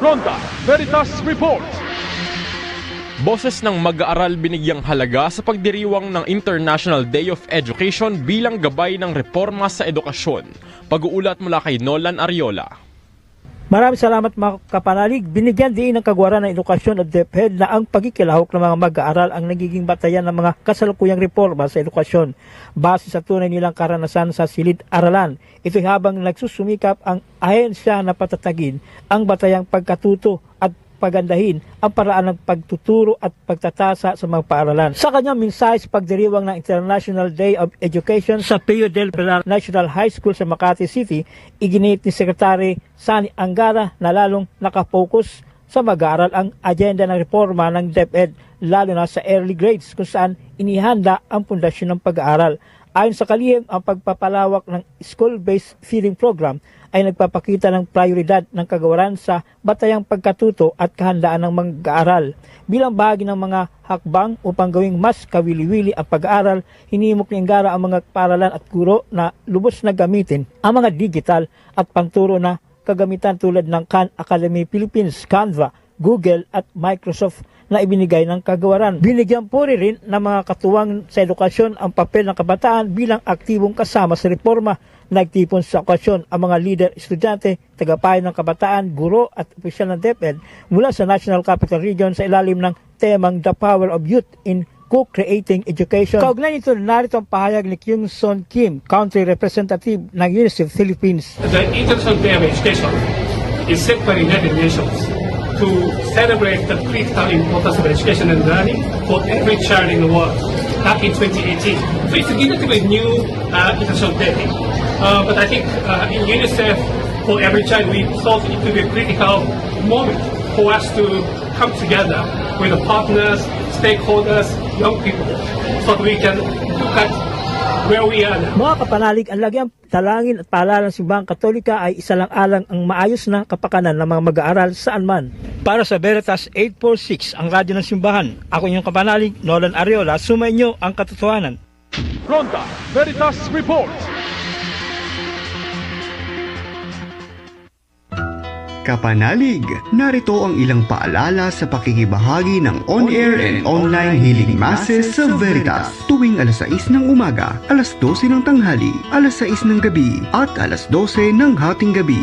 Fronta Veritas Report. Boses ng mag-aaral binigyang halaga sa pagdiriwang ng International Day of Education bilang gabay ng reforma sa edukasyon. Pag-uulat mula kay Nolan Ariola. Maraming salamat mga kapanalig. Binigyan din ng kagwaran ng edukasyon at DepEd na ang pagkikilahok ng mga mag-aaral ang nagiging batayan ng mga kasalukuyang reforma sa edukasyon. Base sa tunay nilang karanasan sa silid-aralan, ito'y habang nagsusumikap ang ahensya na patatagin ang batayang pagkatuto at pagandahin ang paraan ng pagtuturo at pagtatasa sa mga paaralan. Sa kanyang mensahe sa pagdiriwang ng International Day of Education sa Pio del Pilar National High School sa Makati City, iginit ni Secretary Sani Angara na lalong nakapokus sa mag-aaral ang agenda ng reforma ng DepEd, lalo na sa early grades kung saan inihanda ang pundasyon ng pag-aaral. Ayon sa kalihim, ang pagpapalawak ng school-based feeding program ay nagpapakita ng prioridad ng kagawaran sa batayang pagkatuto at kahandaan ng mag-aaral. Bilang bahagi ng mga hakbang upang gawing mas kawili-wili ang pag-aaral, hinimok ni Angara ang mga paaralan at guro na lubos na gamitin ang mga digital at panturo na kagamitan tulad ng Khan Academy Philippines, Canva, Google at Microsoft na ibinigay ng kagawaran. Binigyan po rin ng mga katuwang sa edukasyon ang papel ng kabataan bilang aktibong kasama sa reforma. Nagtipon sa okasyon ang mga leader, estudyante, tagapayo ng kabataan, guro at opisyal ng DepEd mula sa National Capital Region sa ilalim ng temang The Power of Youth in Co-Creating Education. Kaugnay nito, narito ang pahayag ni Kyung Son Kim, Country Representative ng UNICEF Philippines. The International Day of Education is set by the United Nations to celebrate the critical importance of education and learning for every child in the world back in 2018. So it's a relatively new international day. But I think in UNICEF, for every child, we thought it would be a critical moment for us to come together with the partners, stakeholders, young people, so that we can look at where we are now. Mga kapanalig, ang lagyang talangin at paalala ng Simbahang Katolika ay isalang-alang ang maayos na kapakanan ng mga mag-aaral saan man. Para sa Veritas 846, ang radyo ng Simbahan, ako inyong kapanalig, Nolan Ariola, sumainyo ang katotohanan. Fronta Veritas Report. Kapanalig, narito ang ilang paalala sa pakikibahagi ng on-air and online healing masses sa Veritas tuwing alas 6 ng umaga, alas 12 ng tanghali, alas 6 ng gabi at alas 12 ng hating gabi.